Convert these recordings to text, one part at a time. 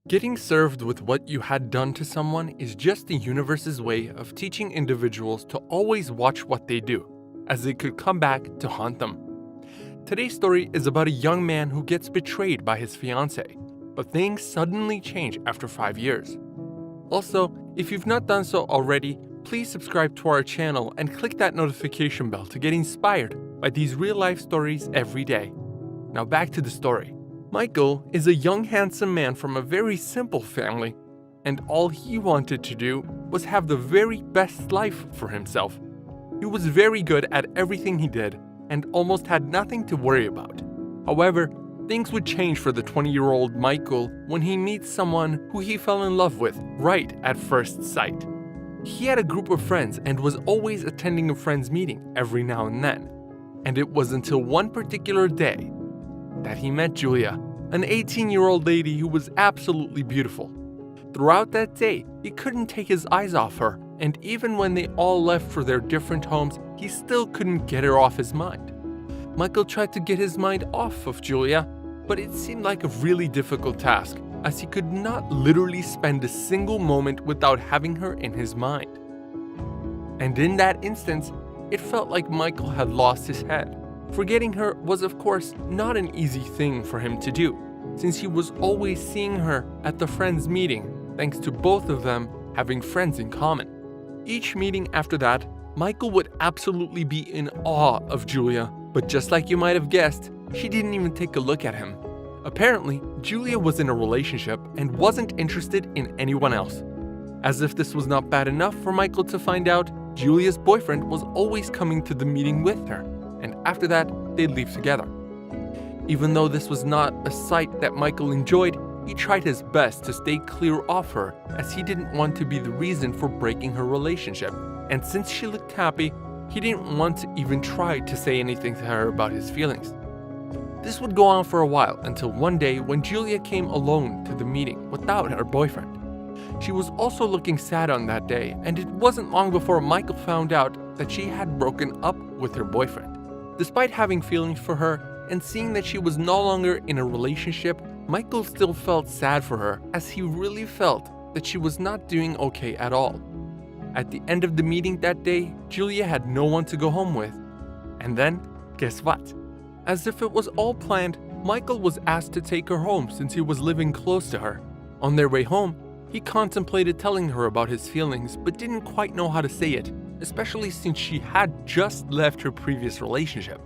Getting served with what you had done to someone is just the universe's way of teaching individuals to always watch what they do, as it could come back to haunt them. Today's story is about a young man who gets betrayed by his fiancée, but things suddenly change after 5 years. Also, if you've not done so already, please subscribe to our channel and click that notification bell to get inspired by these real-life stories every day. Now back to the story. Michael is a young handsome man from a very simple family, and all he wanted to do was have the very best life for himself. He was very good at everything he did and almost had nothing to worry about. However, things would change for the 20-year-old Michael when he meets someone who he fell in love with right at first sight. He had a group of friends and was always attending a friend's meeting every now and then. And it was until one particular day that he met Julia, an 18-year-old lady who was absolutely beautiful. Throughout that day, he couldn't take his eyes off her, and even when they all left for their different homes, he still couldn't get her off his mind. Michael tried to get his mind off of Julia, but it seemed like a really difficult task, as he could not literally spend a single moment without having her in his mind. And in that instance, it felt like Michael had lost his head. Forgetting her was, of course, not an easy thing for him to do, since he was always seeing her at the friends' meeting, thanks to both of them having friends in common. Each meeting after that, Michael would absolutely be in awe of Julia, but just like you might have guessed, she didn't even take a look at him. Apparently, Julia was in a relationship and wasn't interested in anyone else. As if this was not bad enough for Michael to find out, Julia's boyfriend was always coming to the meeting with her, and after that, they'd leave together. Even though this was not a sight that Michael enjoyed, he tried his best to stay clear of her, as he didn't want to be the reason for breaking her relationship, and since she looked happy, he didn't want to even try to say anything to her about his feelings. This would go on for a while until one day when Julia came alone to the meeting without her boyfriend. She was also looking sad on that day, and it wasn't long before Michael found out that she had broken up with her boyfriend. Despite having feelings for her and seeing that she was no longer in a relationship, Michael still felt sad for her, as he really felt that she was not doing okay at all. At the end of the meeting that day, Julia had no one to go home with. And then, guess what? As if it was all planned, Michael was asked to take her home since he was living close to her. On their way home, he contemplated telling her about his feelings but didn't quite know how to say it, especially since she had just left her previous relationship.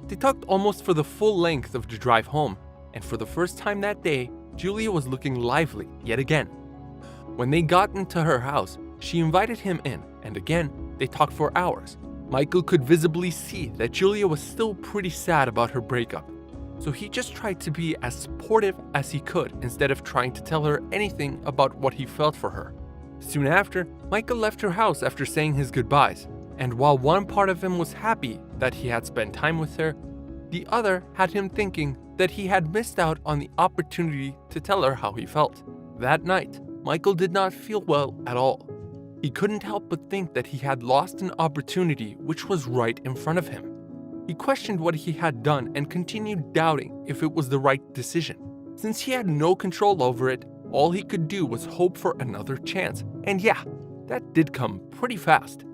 They talked almost for the full length of the drive home, and for the first time that day, Julia was looking lively yet again. When they got into her house, she invited him in, and again, they talked for hours. Michael could visibly see that Julia was still pretty sad about her breakup, so he just tried to be as supportive as he could instead of trying to tell her anything about what he felt for her. Soon after, Michael left her house after saying his goodbyes, and while one part of him was happy that he had spent time with her, the other had him thinking that he had missed out on the opportunity to tell her how he felt. That night, Michael did not feel well at all. He couldn't help but think that he had lost an opportunity which was right in front of him. He questioned what he had done and continued doubting if it was the right decision. Since he had no control over it, all he could do was hope for another chance, and yeah, that did come pretty fast.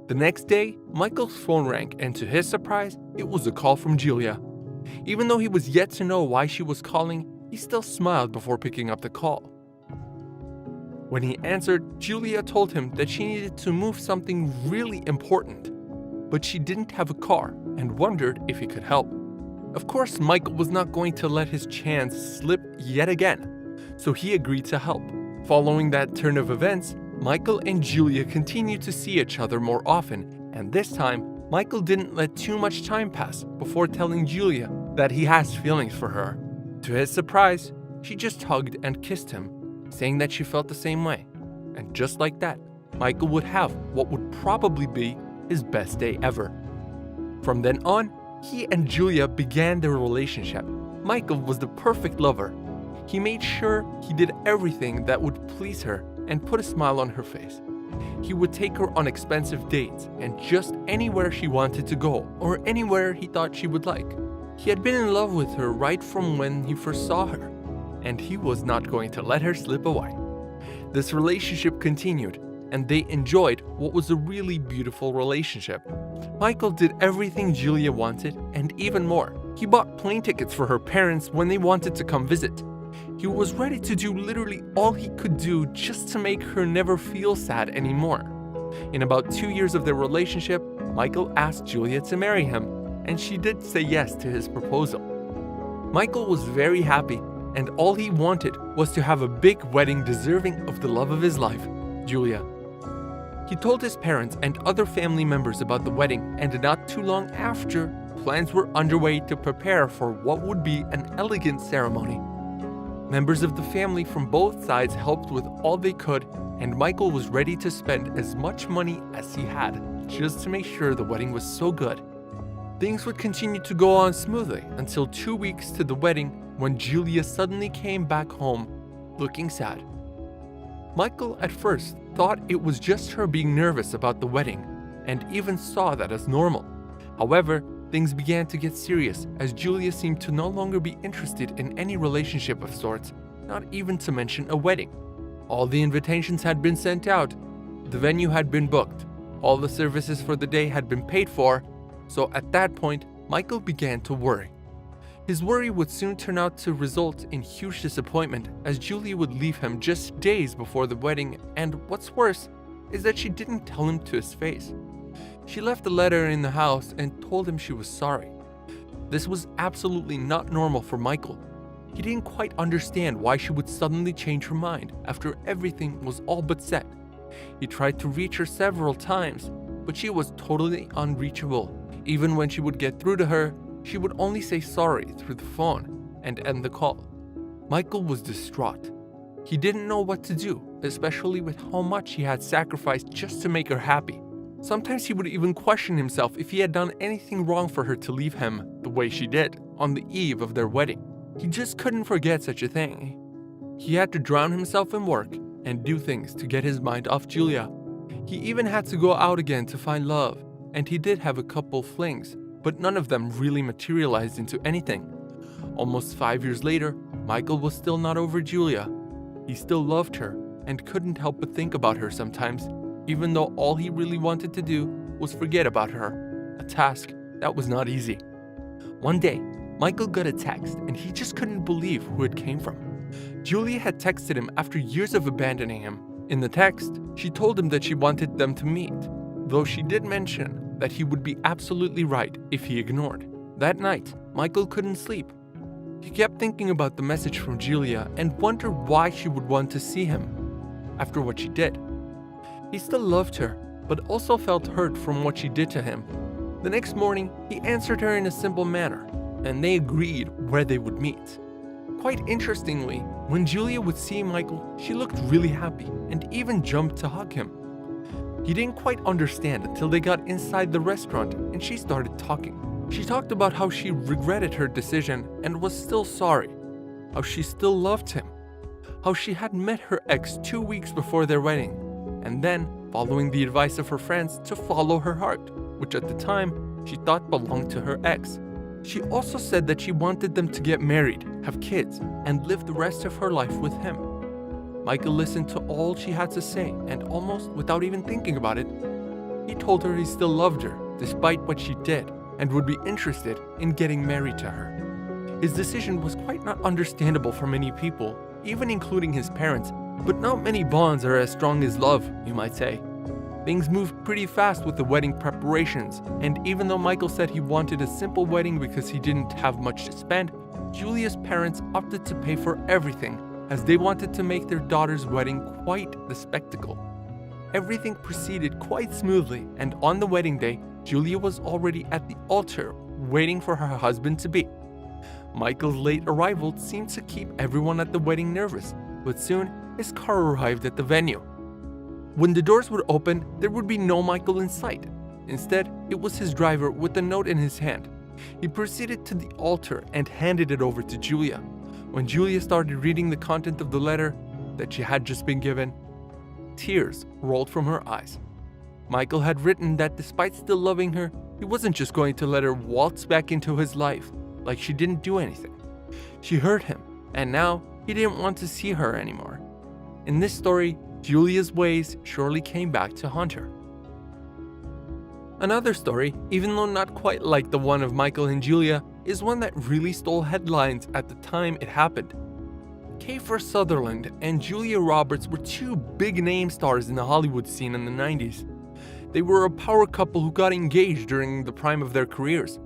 The next day, Michael's phone rang, and to his surprise, it was a call from Julia. Even though he was yet to know why she was calling, he still smiled before picking up the call. When he answered, Julia told him that she needed to move something really important, but she didn't have a car and wondered if he could help. Of course, Michael was not going to let his chance slip yet again, so he agreed to help. Following that turn of events, Michael and Julia continued to see each other more often, and this time, Michael didn't let too much time pass before telling Julia that he has feelings for her. To his surprise, she just hugged and kissed him, saying that she felt the same way. And just like that, Michael would have what would probably be his best day ever. From then on, he and Julia began their relationship. Michael was the perfect lover. He made sure he did everything that would please her and put a smile on her face. He would take her on expensive dates and just anywhere she wanted to go or anywhere he thought she would like. He had been in love with her right from when he first saw her. and he was not going to let her slip away. This relationship continued, and they enjoyed what was a really beautiful relationship. Michael did everything Julia wanted and even more. He bought plane tickets for her parents when they wanted to come visit. He was ready to do literally all he could do just to make her never feel sad anymore. In about 2 years of their relationship, Michael asked Julia to marry him, and she did say yes to his proposal. Michael was very happy, and all he wanted was to have a big wedding deserving of the love of his life, Julia. He told his parents and other family members about the wedding, and not too long after, plans were underway to prepare for what would be an elegant ceremony. Members of the family from both sides helped with all they could, and Michael was ready to spend as much money as he had just to make sure the wedding was so good. Things would continue to go on smoothly until 2 weeks to the wedding, when Julia suddenly came back home looking sad. Michael at first thought it was just her being nervous about the wedding, and even saw that as normal. However, things began to get serious as Julia seemed to no longer be interested in any relationship of sorts, not even to mention a wedding. All the invitations had been sent out, the venue had been booked, all the services for the day had been paid for, so at that point, Michael began to worry. His worry would soon turn out to result in huge disappointment, as Julia would leave him just days before the wedding, and what's worse is that she didn't tell him to his face. She left a letter in the house and told him she was sorry. This was absolutely not normal for Michael. He didn't quite understand why she would suddenly change her mind after everything was all but set. He tried to reach her several times, but she was totally unreachable. Even when she would get through to her, she would only say sorry through the phone and end the call. Michael was distraught. He didn't know what to do, especially with how much he had sacrificed just to make her happy. Sometimes he would even question himself if he had done anything wrong for her to leave him the way she did on the eve of their wedding. He just couldn't forget such a thing. He had to drown himself in work and do things to get his mind off Julia. He even had to go out again to find love, and he did have a couple flings, but none of them really materialized into anything. Almost 5 years later, Michael was still not over Julia. He still loved her and couldn't help but think about her sometimes, even though all he really wanted to do was forget about her, a task that was not easy. One day, Michael got a text and he just couldn't believe who it came from. Julia had texted him after years of abandoning him. In the text, she told him that she wanted them to meet, though she did mention that he would be absolutely right if he ignored. That night, Michael couldn't sleep. He kept thinking about the message from Julia and wondered why she would want to see him after what she did. He still loved her, but also felt hurt from what she did to him. The next morning, he answered her in a simple manner, and they agreed where they would meet. Quite interestingly, when Julia would see Michael, she looked really happy and even jumped to hug him. He didn't quite understand until they got inside the restaurant and she started talking. She talked about how she regretted her decision and was still sorry, how she still loved him, how she had met her ex 2 weeks before their wedding, and then, following the advice of her friends, to follow her heart, which at the time she thought belonged to her ex. She also said that she wanted them to get married, have kids, and live the rest of her life with him. Michael listened to all she had to say, and almost without even thinking about it, he told her he still loved her despite what she did and would be interested in getting married to her. His decision was quite not understandable for many people, even including his parents, but not many bonds are as strong as love, you might say. Things moved pretty fast with the wedding preparations, and even though Michael said he wanted a simple wedding because he didn't have much to spend, Julia's parents opted to pay for everything, as they wanted to make their daughter's wedding quite the spectacle. Everything proceeded quite smoothly, and on the wedding day, Julia was already at the altar waiting for her husband-to-be. Michael's late arrival seemed to keep everyone at the wedding nervous, but soon his car arrived at the venue. When the doors would open, there would be no Michael in sight. Instead, it was his driver with a note in his hand. He proceeded to the altar and handed it over to Julia. When Julia started reading the content of the letter that she had just been given, tears rolled from her eyes. Michael had written that despite still loving her, he wasn't just going to let her waltz back into his life like she didn't do anything. She hurt him, and now he didn't want to see her anymore. In this story, Julia's ways surely came back to haunt her. Another story, even though not quite like the one of Michael and Julia, is one that really stole headlines at the time it happened. Kiefer Sutherland and Julia Roberts were two big-name stars in the Hollywood scene in the 90s. They were a power couple who got engaged during the prime of their careers.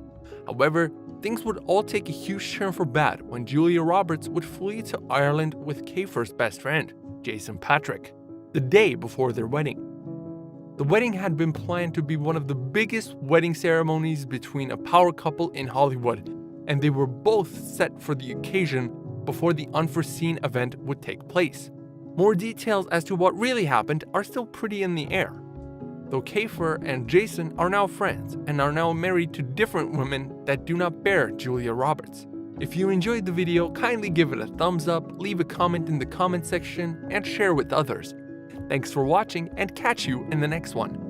However, things would all take a huge turn for bad when Julia Roberts would flee to Ireland with Kiefer's best friend, Jason Patrick, the day before their wedding. The wedding had been planned to be one of the biggest wedding ceremonies between a power couple in Hollywood, and they were both set for the occasion before the unforeseen event would take place. More details as to what really happened are still pretty in the air, though Kiefer and Jason are now friends and are now married to different women that do not bear Julia Roberts. If you enjoyed the video, kindly give it a thumbs up, leave a comment in the comment section, and share with others. Thanks for watching, and catch you in the next one.